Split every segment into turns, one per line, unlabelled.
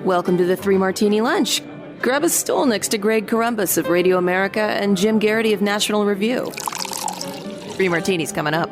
Welcome to the Three Martini Lunch. Grab a stool next to Greg Columbus of Radio America and Jim Garrity of National Review. Three Martinis coming up.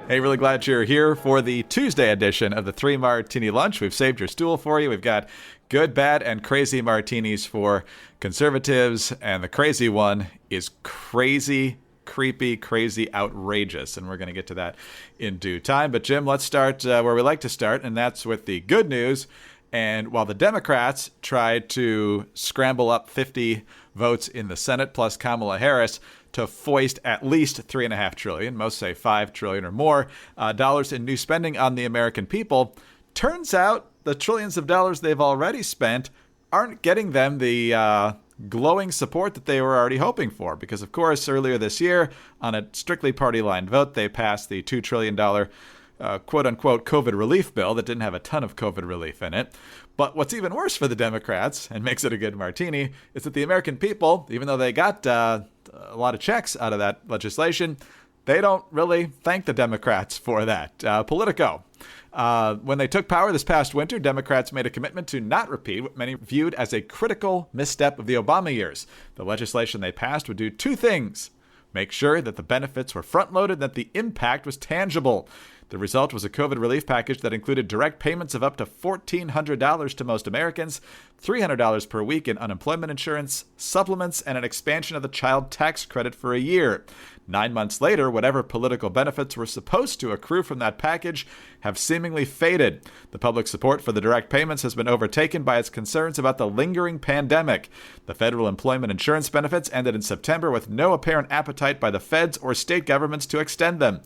Hey, really glad you're here for the Tuesday edition of the Three Martini Lunch. We've saved your stool for you. We've got good, bad, and crazy martinis for conservatives, and the crazy one is crazy, creepy, crazy, outrageous, and we're going to get to that in due time. But Jim, let's start where we like to start, and that's with the good news. And while the Democrats tried to scramble up 50 votes in the Senate, plus Kamala Harris, to foist at least $3.5 trillion, most say $5 trillion or more, dollars in new spending on the American people, turns out the trillions of dollars they've already spent aren't getting them the glowing support that they were already hoping for. Because, of course, earlier this year, on a strictly party-line vote, they passed the $2 trillion quote-unquote COVID relief bill that didn't have a ton of COVID relief in it. But what's even worse for the Democrats, and makes it a good martini, is that the American people, even though they got a lot of checks out of that legislation, they don't really thank the Democrats for that. Politico. When they took power this past winter, Democrats made a commitment to not repeat what many viewed as a critical misstep of the Obama years. The legislation they passed would do two things: make sure that the benefits were front-loaded and that the impact was tangible. The result was a COVID relief package that included direct payments of up to $1,400 to most Americans, $300 per week in unemployment insurance, supplements, and an expansion of the child tax credit for a year. 9 months later, whatever political benefits were supposed to accrue from that package have seemingly faded. The public support for the direct payments has been overtaken by its concerns about the lingering pandemic. The federal employment insurance benefits ended in September with no apparent appetite by the feds or state governments to extend them.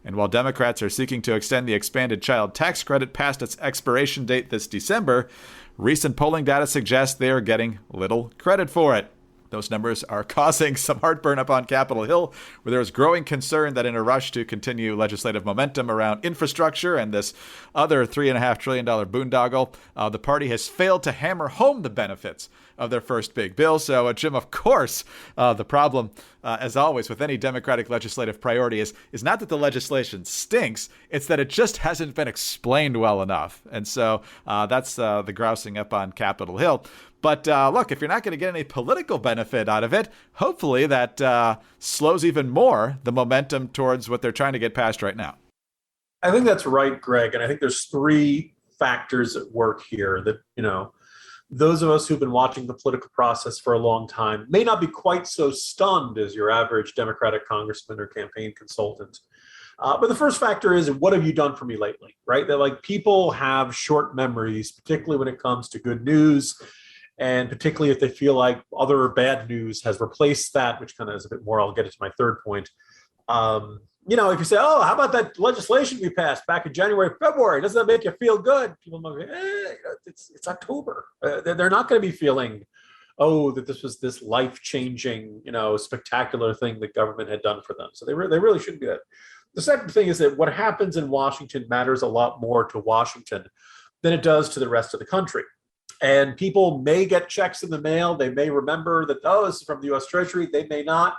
And while Democrats are seeking to extend the expanded child tax credit past its expiration date this December, recent polling data suggests they are getting little credit for it. Those numbers are causing some heartburn up on Capitol Hill, where there is growing concern that in a rush to continue legislative momentum around infrastructure and this other $3.5 trillion boondoggle, the party has failed to hammer home the benefits of their first big bill. So, Jim, of course, the problem, as always, with any Democratic legislative priority is not that the legislation stinks, it's that it just hasn't been explained well enough. And so that's the grousing up on Capitol Hill. But look, if you're not going to get any political benefit out of it, hopefully that slows even more the momentum towards what they're trying to get passed right now.
I think that's right, Greg. And I think there's three factors at work here that, those of us who've been watching the political process for a long time may not be quite so stunned as your average Democratic congressman or campaign consultant. But the first factor is, what have you done for me lately, right? That people have short memories, particularly when it comes to good news. And particularly if they feel like other bad news has replaced that, which kind of is a bit more, I'll get into my third point. If you say, oh, how about that legislation we passed back in January, February? Doesn't that make you feel good? People might say, it's October. They're not going to be feeling, that this was this life-changing, spectacular thing that government had done for them. So they really shouldn't do that. The second thing is that what happens in Washington matters a lot more to Washington than it does to the rest of the country. And people may get checks in the mail. They may remember that, this is from the U.S. Treasury. They may not.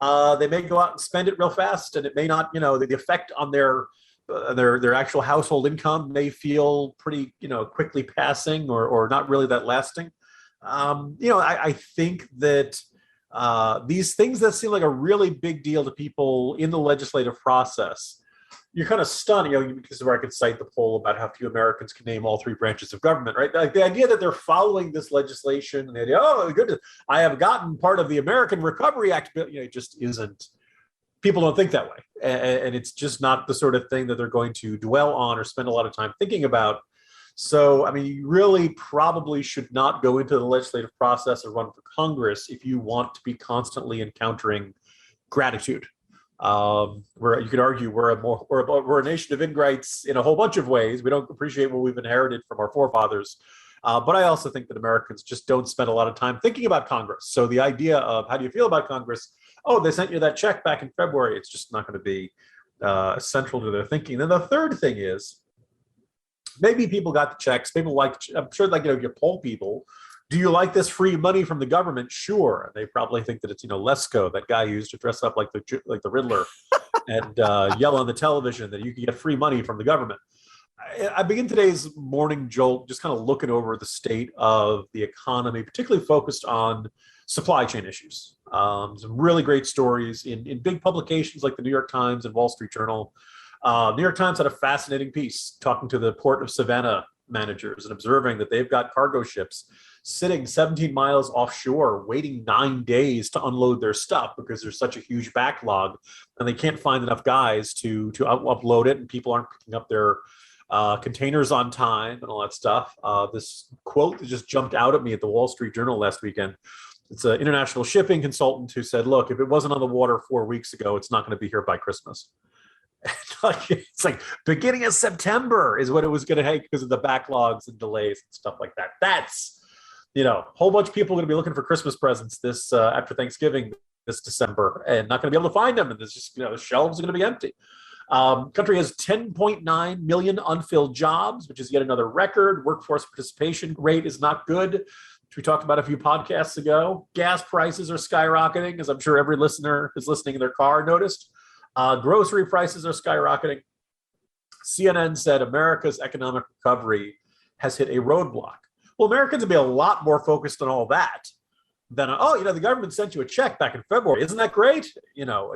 They may go out and spend it real fast, and it may not, the effect on their actual household income may feel pretty, quickly passing or not really that lasting. I think that these things that seem like a really big deal to people in the legislative process, you're kind of stunned, because of where I could cite the poll about how few Americans can name all three branches of government, right? Like the idea that they're following this legislation and the idea, goodness, I have gotten part of the American Recovery Act, it just isn't. People don't think that way. And it's just not the sort of thing that they're going to dwell on or spend a lot of time thinking about. So, you really probably should not go into the legislative process or run for Congress if you want to be constantly encountering gratitude. Where you could argue we're a nation of ingrates in a whole bunch of ways. We don't appreciate what we've inherited from our forefathers. But I also think that Americans just don't spend a lot of time thinking about Congress. So the idea of how do you feel about Congress? Oh, they sent you that check back in February. It's just not going to be central to their thinking. Then the third thing is, maybe people got the checks. People I'm sure you poll people. Do you like this free money from the government? Sure. They probably think that it's, Lesko, that guy who used to dress up like the Riddler and yell on the television that you can get free money from the government. I begin today's morning jolt just kind of looking over the state of the economy, particularly focused on supply chain issues. Some really great stories in big publications like the New York Times and Wall Street Journal. New York Times had a fascinating piece talking to the Port of Savannah managers and observing that they've got cargo ships sitting 17 miles offshore, waiting 9 days to unload their stuff because there's such a huge backlog, and they can't find enough guys to upload it, and people aren't picking up their containers on time and all that stuff. This quote that just jumped out at me at the Wall Street Journal last weekend. It's an international shipping consultant who said, look, if it wasn't on the water 4 weeks ago, it's not going to be here by Christmas. It's like beginning of September is what it was going to take because of the backlogs and delays and stuff like that. That's, a whole bunch of people are going to be looking for Christmas presents this after Thanksgiving this December and not going to be able to find them. And there's just, the shelves are going to be empty. Country has 10.9 million unfilled jobs, which is yet another record. Workforce participation rate is not good, which we talked about a few podcasts ago. Gas prices are skyrocketing, as I'm sure every listener who's listening in their car noticed. Grocery prices are skyrocketing. CNN said America's economic recovery has hit a roadblock. Well, Americans would be a lot more focused on all that than, the government sent you a check back in February. Isn't that great?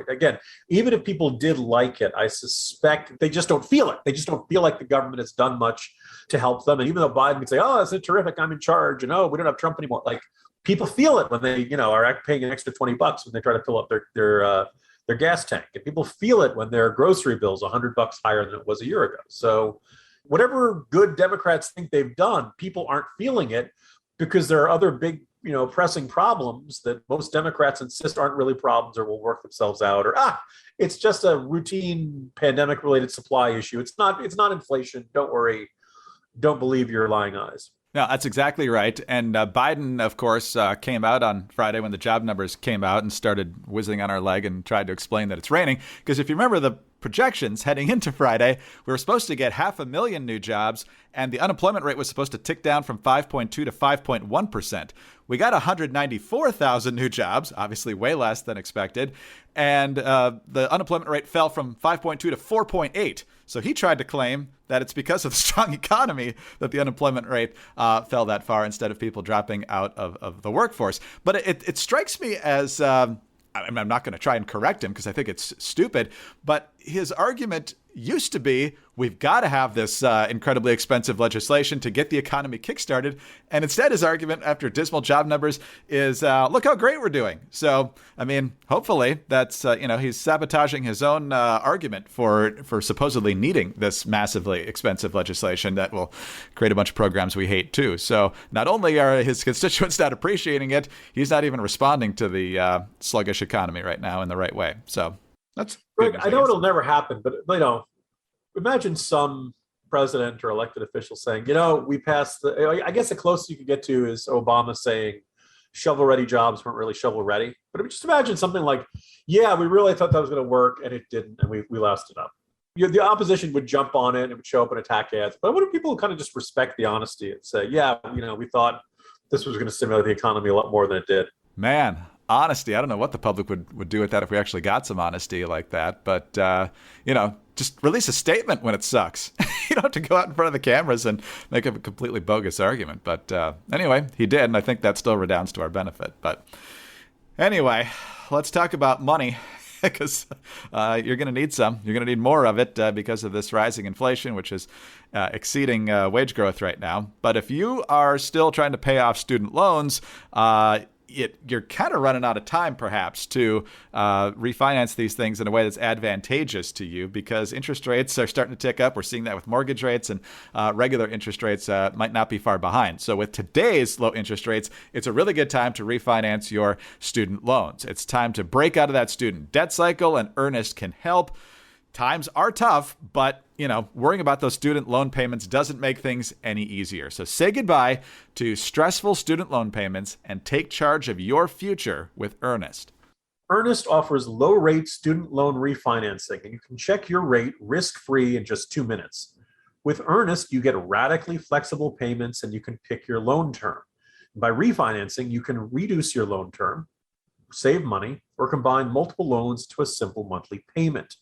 Again, even if people did like it, I suspect they just don't feel it. They just don't feel like the government has done much to help them. And even though Biden would say, isn't it terrific, I'm in charge, and we don't have Trump anymore. Like, people feel it when they, are paying an extra $20 when they try to fill up their gas tank. And people feel it when their grocery bill's $100 higher than it was a year ago. So whatever good Democrats think they've done, people aren't feeling it because there are other big, pressing problems that most Democrats insist aren't really problems or will work themselves out, or it's just a routine pandemic related supply issue. It's not inflation. Don't worry. Don't believe your lying eyes.
No, that's exactly right. And Biden, of course, came out on Friday when the job numbers came out and started whizzing on our leg and tried to explain that it's raining. Because if you remember the projections heading into Friday, we were supposed to get 500,000 new jobs, and the unemployment rate was supposed to tick down from 5.2 to 5.1%. We got 194,000 new jobs, obviously way less than expected, and the unemployment rate fell from 5.2 to 4.8. So he tried to claim that it's because of the strong economy that the unemployment rate fell that far instead of people dropping out of the workforce. But it strikes me as, I'm not going to try and correct him because I think it's stupid, but his argument used to be, we've got to have this incredibly expensive legislation to get the economy kickstarted. And instead, his argument after dismal job numbers is, look how great we're doing. So, hopefully that's, he's sabotaging his own argument for supposedly needing this massively expensive legislation that will create a bunch of programs we hate too. So not only are his constituents not appreciating it, he's not even responding to the sluggish economy right now in the right way. So that's
Greg, I know it'll never happen, but imagine some president or elected official saying, we passed I guess the closest you could get to is Obama saying shovel-ready jobs weren't really shovel-ready. But just imagine something like, we really thought that was going to work, and it didn't, and we loused it up. The opposition would jump on it and it would show up and attack ads. But what if people kind of just respect the honesty and say, we thought this was going to stimulate the economy a lot more than it did?
Man, honesty. I don't know what the public would do with that if we actually got some honesty like that. But, just release a statement when it sucks. You don't have to go out in front of the cameras and make up a completely bogus argument. But anyway, he did. And I think that still redounds to our benefit. But anyway, let's talk about money because you're going to need some. You're going to need more of it because of this rising inflation, which is exceeding wage growth right now. But if you are still trying to pay off student loans, you're kind of running out of time, perhaps, to refinance these things in a way that's advantageous to you because interest rates are starting to tick up. We're seeing that with mortgage rates, and regular interest rates might not be far behind. So with today's low interest rates, it's a really good time to refinance your student loans. It's time to break out of that student debt cycle, and Earnest can help. Times are tough, but, worrying about those student loan payments doesn't make things any easier. So say goodbye to stressful student loan payments and take charge of your future with Earnest.
Earnest offers low-rate student loan refinancing, and you can check your rate risk-free in just 2 minutes. With Earnest, you get radically flexible payments, and you can pick your loan term. By refinancing, you can reduce your loan term, save money, or combine multiple loans to a simple monthly payment.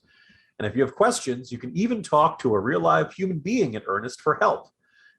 And if you have questions, you can even talk to a real live human being at Earnest for help.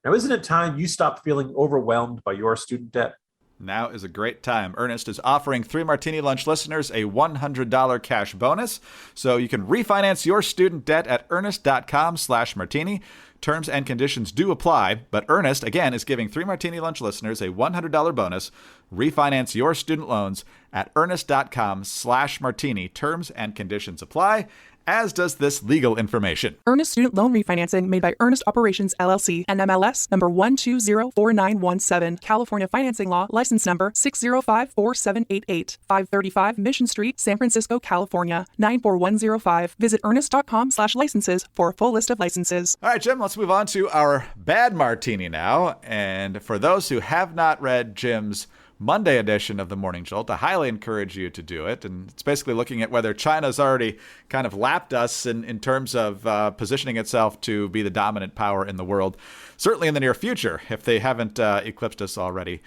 Now, isn't it time you stopped feeling overwhelmed by your student debt?
Now is a great time. Earnest is offering 3 Martini Lunch listeners a $100 cash bonus, so you can refinance your student debt at earnest.com/martini. Terms and conditions do apply, but Earnest, again, is giving 3 Martini Lunch listeners a $100 bonus. Refinance your student loans at earnest.com/martini. Terms and conditions apply, as does this legal information.
Earnest student loan refinancing made by Earnest Operations LLC, NMLS number 1204917, California financing law, license number 6054788, 535 Mission Street, San Francisco, California, 94105. Visit earnest.com/licenses for a full list of licenses.
All right, Jim, let's move on to our bad martini now. And for those who have not read Jim's Monday edition of the Morning Jolt, I highly encourage you to do it. And it's basically looking at whether China's already kind of lapped us in terms of positioning itself to be the dominant power in the world, certainly in the near future, if they haven't eclipsed us already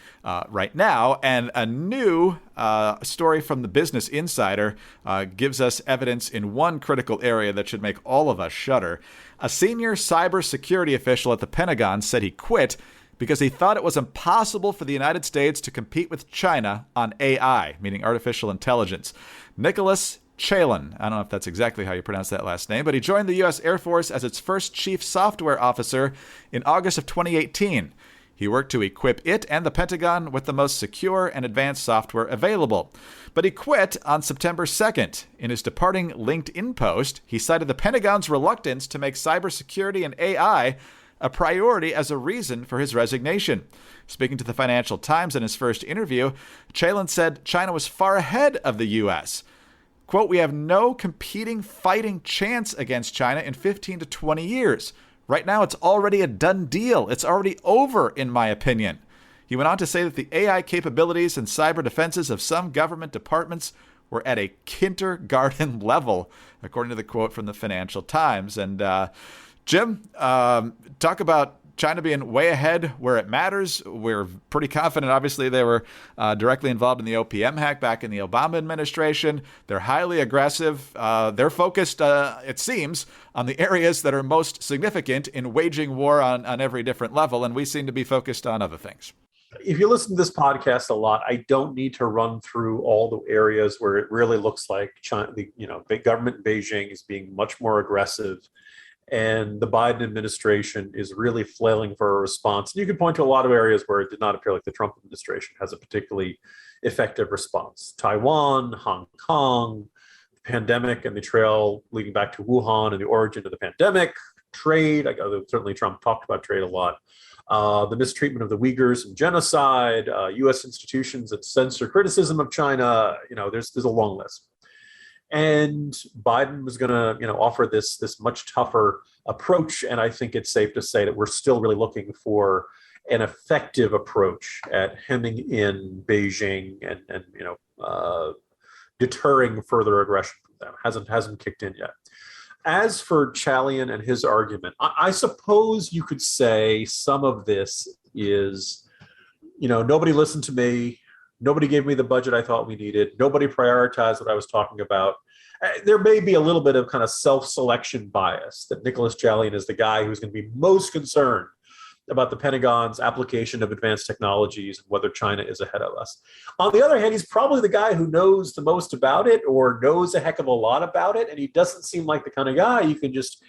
right now. And a new story from the Business Insider gives us evidence in one critical area that should make all of us shudder. A senior cybersecurity official at the Pentagon said he quit because he thought it was impossible for the United States to compete with China on AI, meaning artificial intelligence. Nicholas Chalin, I don't know if that's exactly how you pronounce that last name, but he joined the U.S. Air Force as its first chief software officer in August of 2018. He worked to equip it and the Pentagon with the most secure and advanced software available. But he quit on September 2nd. In his departing LinkedIn post, he cited the Pentagon's reluctance to make cybersecurity and AI a priority as a reason for his resignation. Speaking to the Financial Times in his first interview, Chalin said China was far ahead of the U.S. Quote, "We have no competing fighting chance against China in 15 to 20 years. Right now, it's already a done deal. It's already over, in my opinion." He went on to say that the AI capabilities and cyber defenses of some government departments were at a kindergarten level, according to the quote from the Financial Times. And Jim, talk about China being way ahead where it matters. We're pretty confident, obviously, they were directly involved in the OPM hack back in the Obama administration. They're highly aggressive. They're focused, it seems, on the areas that are most significant in waging war on every different level, and we seem to be focused on other things.
If you listen to this podcast a lot, I don't need to run through all the areas where it really looks like China, big government in Beijing is being much more aggressive. And the Biden administration is really flailing for a response. And you can point to a lot of areas where it did not appear like the Trump administration has a particularly effective response. Taiwan, Hong Kong, the pandemic and the trail leading back to Wuhan and the origin of the pandemic, trade. Certainly Trump talked about trade a lot. The mistreatment of the Uyghurs and genocide, U.S. institutions that censor criticism of China. There's a long list. And Biden was going to, offer this much tougher approach. And I think it's safe to say that we're still really looking for an effective approach at hemming in Beijing and deterring further aggression from them. Hasn't kicked in yet. As for Chalin and his argument, I suppose you could say some of this is, nobody listened to me. Nobody gave me the budget I thought we needed. Nobody prioritized what I was talking about. There may be a little bit of kind of self-selection bias that Nicholas Chalin is the guy who's going to be most concerned about the Pentagon's application of advanced technologies and whether China is ahead of us. On the other hand, he's probably the guy who knows the most about it or knows a heck of a lot about it. And he doesn't seem like the kind of guy you can just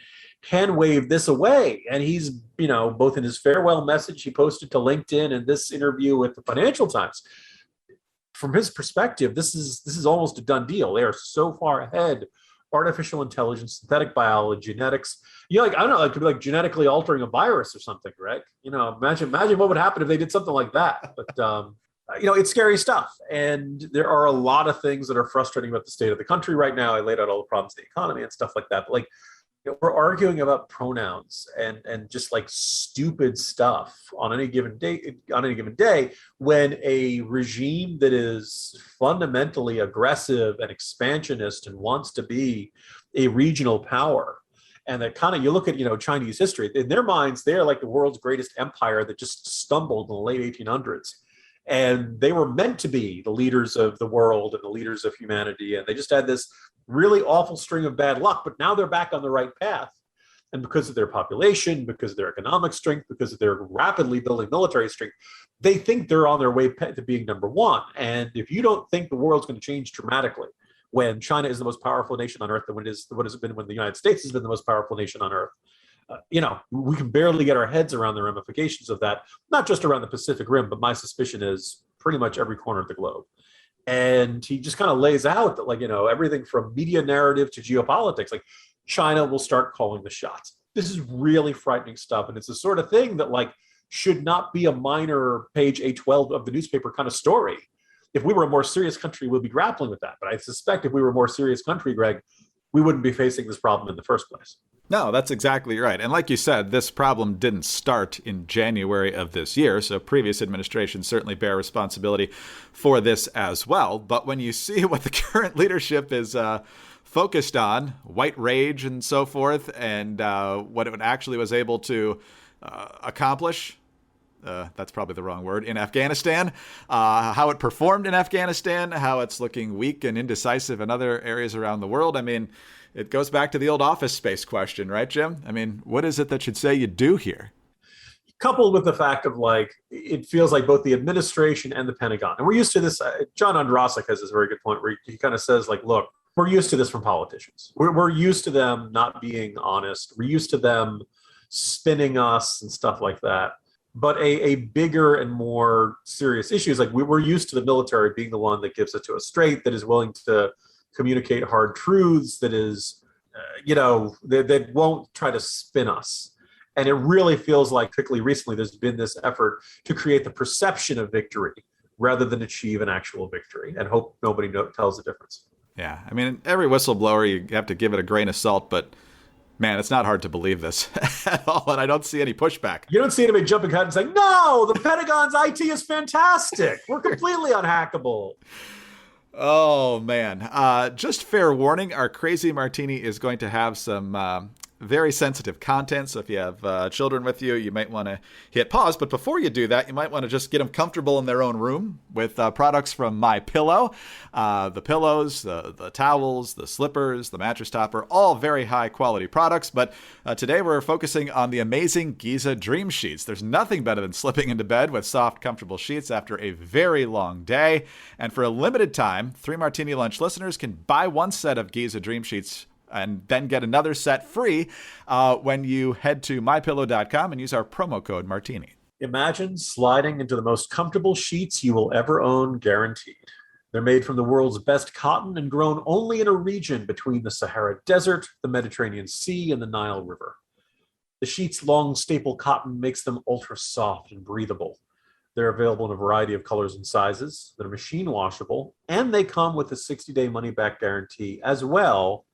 hand wave this away. And he's, both in his farewell message he posted to LinkedIn and this interview with the Financial Times, from his perspective, this is almost a done deal. They are so far ahead. Artificial intelligence, synthetic biology, genetics. I don't know, it could be like genetically altering a virus or something, Greg. Imagine what would happen if they did something like that. But it's scary stuff. And there are a lot of things that are frustrating about the state of the country right now. I laid out all the problems of the economy and stuff like that. But we're arguing about pronouns and just like stupid stuff on any given day when a regime that is fundamentally aggressive and expansionist and wants to be a regional power. And that kind of, you look at, Chinese history, in their minds, they're like the world's greatest empire that just stumbled in the late 1800s. And they were meant to be the leaders of the world and the leaders of humanity. And they just had this really awful string of bad luck, but now they're back on the right path. And because of their population, because of their economic strength, because of their rapidly building military strength, they think they're on their way to being number one. And if you don't think the world's going to change dramatically when China is the most powerful nation on earth than what has been when the United States has been the most powerful nation on earth, we can barely get our heads around the ramifications of that, not just around the Pacific Rim, but my suspicion is pretty much every corner of the globe. And he just kind of lays out that, everything from media narrative to geopolitics, like China will start calling the shots. This is really frightening stuff. And it's the sort of thing that should not be a minor page A12 of the newspaper kind of story. If we were a more serious country, we'd be grappling with that. But I suspect if we were a more serious country, Greg, we wouldn't be facing this problem in the first place.
No, that's exactly right. And like you said, this problem didn't start in January of this year, so previous administrations certainly bear responsibility for this as well. But when you see what the current leadership is focused on, white rage and so forth, and what it actually was able to accomplish, that's probably the wrong word, in Afghanistan, how it performed in Afghanistan, how it's looking weak and indecisive in other areas around the world. I mean, it goes back to the old Office Space question, right, Jim? I mean, what is it that should say you do here?
Coupled with the fact of it feels like both the administration and the Pentagon, and we're used to this. John Ondrasik has this very good point where he kind of says, look, we're used to this from politicians. We're used to them not being honest. We're used to them spinning us and stuff like that. But a bigger and more serious issue is we're used to the military being the one that gives it to us straight, that is willing to communicate hard truths, that is, that won't try to spin us. And it really feels like, particularly recently, there's been this effort to create the perception of victory rather than achieve an actual victory and hope nobody tells the difference.
Yeah, I mean, every whistleblower, you have to give it a grain of salt, but man, it's not hard to believe this at all, and I don't see any pushback.
You don't see anybody jumping out and saying, no, the Pentagon's IT is fantastic. We're completely unhackable.
Oh, man. Just fair warning, our Crazy Martini is going to have some very sensitive content. So if you have children with you, you might want to hit pause. But before you do that, you might want to just get them comfortable in their own room with products from MyPillow. The pillows, the towels, the slippers, the mattress topper, all very high quality products. But today we're focusing on the amazing Giza Dream Sheets. There's nothing better than slipping into bed with soft, comfortable sheets after a very long day. And for a limited time, 3 Martini Lunch listeners can buy one set of Giza Dream Sheets and then get another set free when you head to mypillow.com and use our promo code Martini.
Imagine sliding into the most comfortable sheets you will ever own, guaranteed. They're made from the world's best cotton and grown only in a region between the Sahara Desert, the Mediterranean Sea, and the Nile River. The sheets' long staple cotton makes them ultra soft and breathable. They're available in a variety of colors and sizes. They're machine washable, and they come with a 60-day money-back guarantee as well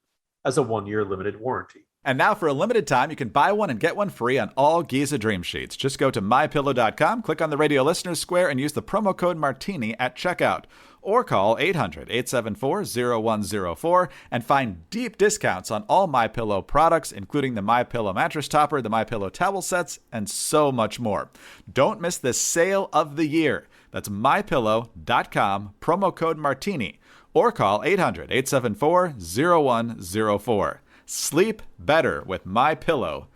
as a 1-year limited warranty.
And now for a limited time, you can buy one and get one free on all Giza Dream Sheets. Just go to mypillow.com, click on the radio listeners square, and use the promo code Martini at checkout. Or call 800-874-0104 and find deep discounts on all MyPillow products, including the MyPillow mattress topper, the MyPillow towel sets, and so much more. Don't miss this sale of the year. That's mypillow.com, promo code Martini. Or call 800-874-0104. Sleep better with mypillow.com.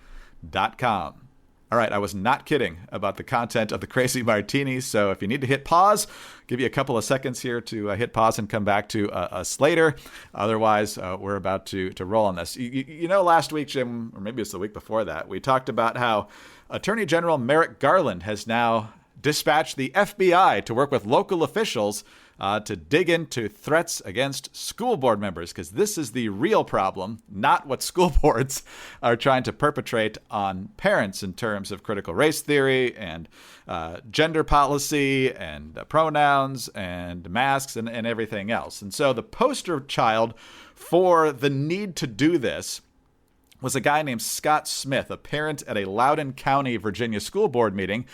All right, I was not kidding about the content of the Crazy Martini, so if you need to hit pause, give you a couple of seconds here to hit pause and come back to us later. Otherwise, we're about to roll on this. You know, last week, Jim, or maybe it's the week before that, we talked about how Attorney General Merrick Garland has now dispatched the FBI to work with local officials to dig into threats against school board members, because this is the real problem, not what school boards are trying to perpetrate on parents in terms of critical race theory and gender policy and pronouns and masks and everything else. And so the poster child for the need to do this was a guy named Scott Smith, a parent at a Loudoun County, Virginia school board meeting,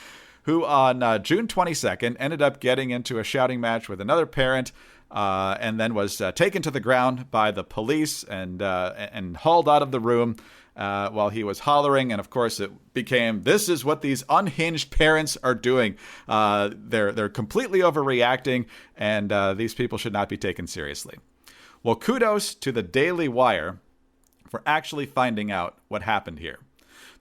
who on June 22nd ended up getting into a shouting match with another parent and then was taken to the ground by the police and hauled out of the room while he was hollering. And of course, it became, this is what these unhinged parents are doing. They're completely overreacting, and these people should not be taken seriously. Well, kudos to the Daily Wire for actually finding out what happened here.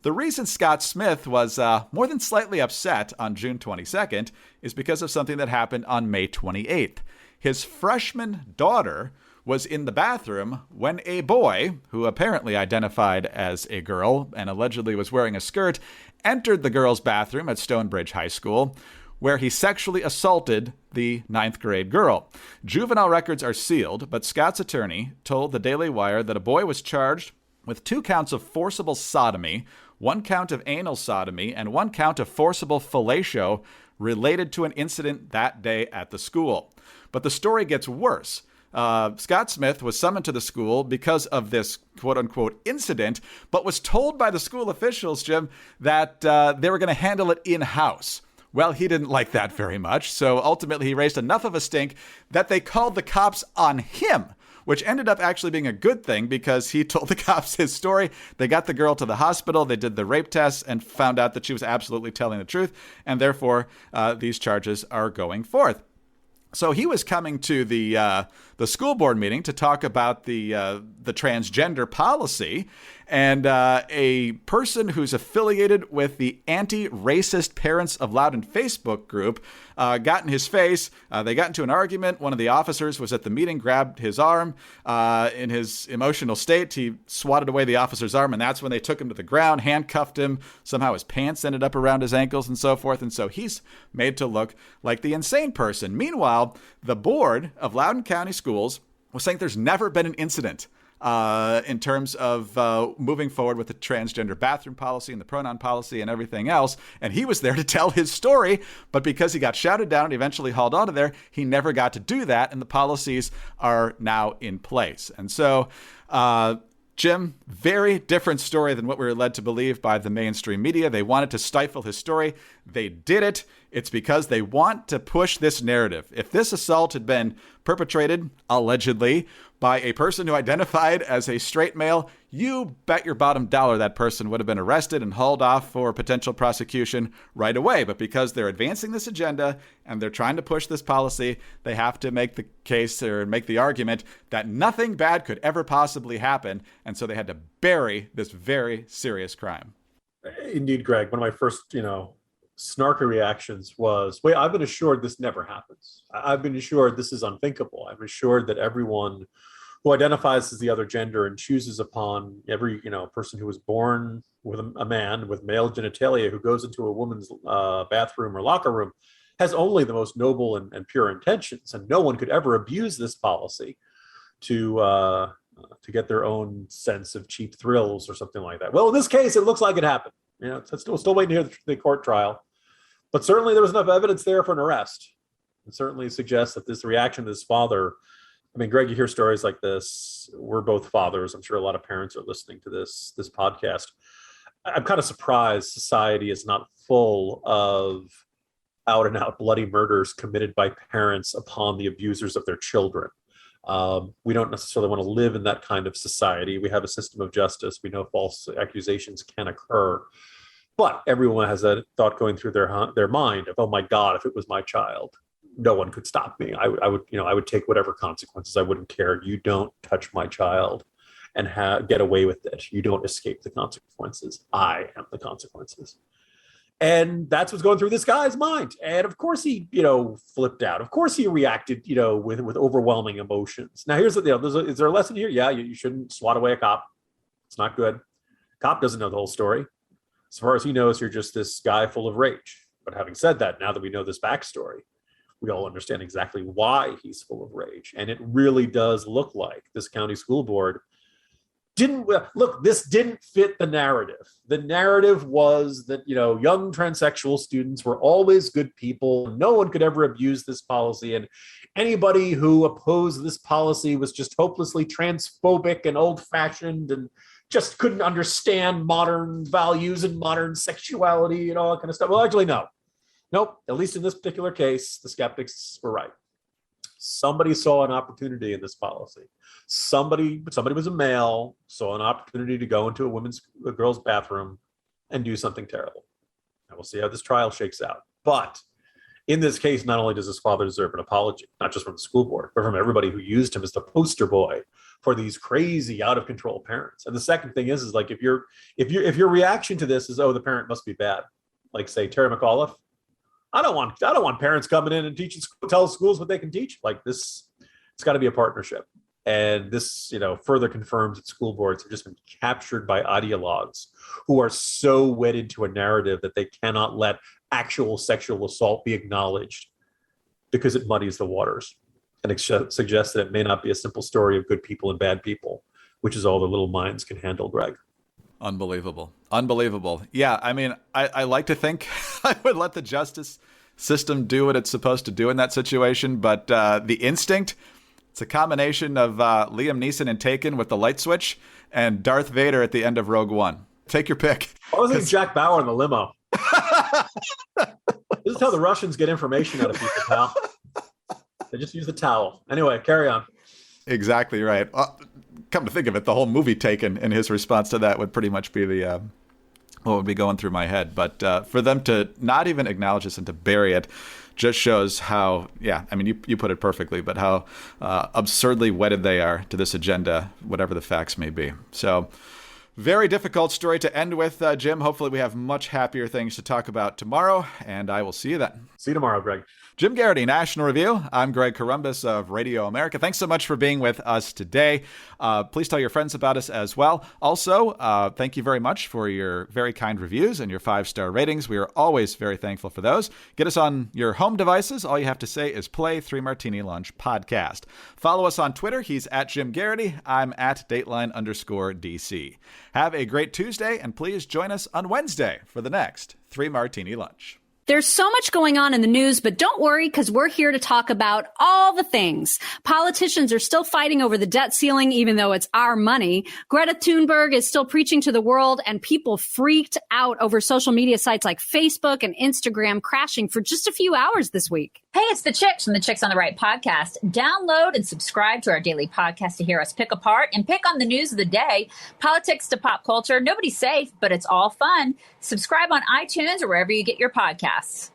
The reason Scott Smith was more than slightly upset on June 22nd is because of something that happened on May 28th. His freshman daughter was in the bathroom when a boy, who apparently identified as a girl and allegedly was wearing a skirt, entered the girls' bathroom at Stonebridge High School, where he sexually assaulted the 9th grade girl. Juvenile records are sealed, but Scott's attorney told the Daily Wire that a boy was charged with 2 counts of forcible sodomy, 1 count of anal sodomy, and 1 count of forcible fellatio related to an incident that day at the school. But the story gets worse. Scott Smith was summoned to the school because of this quote-unquote incident, but was told by the school officials, Jim, that they were going to handle it in-house. Well, he didn't like that very much, so ultimately he raised enough of a stink that they called the cops on him, which ended up actually being a good thing because he told the cops his story. They got the girl to the hospital, they did the rape tests, and found out that she was absolutely telling the truth, and therefore these charges are going forth. So he was coming to the school board meeting to talk about the transgender policy, and a person who's affiliated with the Anti-Racist Parents of Loudoun Facebook group got in his face. They got into an argument. One of the officers was at the meeting, grabbed his arm. In his emotional state, he swatted away the officer's arm, and that's when they took him to the ground, handcuffed him. Somehow his pants ended up around his ankles and so forth, and so he's made to look like the insane person. Meanwhile, the board of Loudoun County Schools was saying there's never been an incident in terms of moving forward with the transgender bathroom policy and the pronoun policy and everything else. And he was there to tell his story, but because he got shouted down and eventually hauled out of there, he never got to do that, and the policies are now in place. And so, Jim, very different story than what we were led to believe by the mainstream media. They wanted to stifle his story. They did it. It's because they want to push this narrative. If this assault had been perpetrated, allegedly, by a person who identified as a straight male, you bet your bottom dollar that person would have been arrested and hauled off for potential prosecution right away. But because they're advancing this agenda and they're trying to push this policy, they have to make the case or make the argument that nothing bad could ever possibly happen. And so they had to bury this very serious crime.
Indeed, Greg. One of my first, snarky reactions was, wait, I've been assured this never happens. I've been assured this is unthinkable. I'm assured that everyone who identifies as the other gender and chooses upon every, person who was born with a man with male genitalia who goes into a woman's bathroom or locker room has only the most noble and pure intentions. And no one could ever abuse this policy to get their own sense of cheap thrills or something like that. Well, in this case, it looks like it happened. It's still waiting to hear the court trial. But certainly there was enough evidence there for an arrest. It certainly suggests that this reaction to his father, Greg, you hear stories like this. We're both fathers. I'm sure a lot of parents are listening to this podcast. I'm kind of surprised society is not full of out and out bloody murders committed by parents upon the abusers of their children. We don't necessarily want to live in that kind of society. We have a system of justice. We know false accusations can occur. But everyone has that thought going through their mind of, oh my God, if it was my child, no one could stop me. I would take whatever consequences. I wouldn't care. You don't touch my child and get away with it. You don't escape the consequences. I am the consequences. And that's what's going through this guy's mind. And of course he, flipped out. Of course he reacted, with overwhelming emotions. Now here's the is there a lesson here? Yeah, you shouldn't swat away a cop. It's not good. Cop doesn't know the whole story. As far as he knows, you're just this guy full of rage. But having said that, now that we know this backstory, we all understand exactly why he's full of rage. And it really does look like this county school board this didn't fit the narrative. The narrative was that, young transsexual students were always good people. No one could ever abuse this policy. And anybody who opposed this policy was just hopelessly transphobic and old-fashioned and just couldn't understand modern values and modern sexuality and all that kind of stuff. Well, actually, no. Nope. At least in this particular case, the skeptics were right. Somebody saw an opportunity in this policy. Somebody was a male, saw an opportunity to go into a girl's bathroom and do something terrible. And we'll see how this trial shakes out. But In this case, not only does his father deserve an apology, not just from the school board, but from everybody who used him as the poster boy for these crazy, out of control parents. And the second thing is like if your reaction to this is, oh, the parent must be bad, like say Terry McAuliffe, I don't want parents coming in and tell schools what they can teach. Like this, it's got to be a partnership. And this, further confirms that school boards have just been captured by ideologues who are so wedded to a narrative that they cannot let actual sexual assault be acknowledged because it muddies the waters and it suggests that it may not be a simple story of good people and bad people, which is all the little minds can handle, Greg.
Unbelievable. Yeah, I mean, I like to think I would let the justice system do what it's supposed to do in that situation, but the instinct, it's a combination of Liam Neeson in Taken with the light switch and Darth Vader at the end of Rogue One. Take your pick.
I was thinking Jack Bauer in the limo. This is how the Russians get information out of people, pal. They just use the towel. Anyway, carry on.
Exactly right. Come to think of it, the whole movie Taken and his response to that would pretty much be the what would be going through my head. But for them to not even acknowledge this and to bury it just shows how, I mean, you put it perfectly, but how absurdly wedded they are to this agenda, whatever the facts may be. So very difficult story to end with, Jim. Hopefully we have much happier things to talk about tomorrow, and I will see you then.
See you tomorrow, Greg.
Jim Garrity, National Review. I'm Greg Corombos of Radio America. Thanks so much for being with us today. Please tell your friends about us as well. Also, thank you very much for your very kind reviews and your 5-star ratings. We are always very thankful for those. Get us on your home devices. All you have to say is play 3 Martini Lunch podcast. Follow us on Twitter. He's at Jim Garrity. I'm at Dateline_DC. Have a great Tuesday, and please join us on Wednesday for the next 3 Martini Lunch.
There's so much going on in the news, but don't worry, because we're here to talk about all the things. Politicians are still fighting over the debt ceiling, even though it's our money. Greta Thunberg is still preaching to the world, and people freaked out over social media sites like Facebook and Instagram crashing for just a few hours this week.
Hey, it's the Chicks from the Chicks on the Right podcast. Download and subscribe to our daily podcast to hear us pick apart and pick on the news of the day. Politics to pop culture. Nobody's safe, but it's all fun. Subscribe on iTunes or wherever you get your podcasts.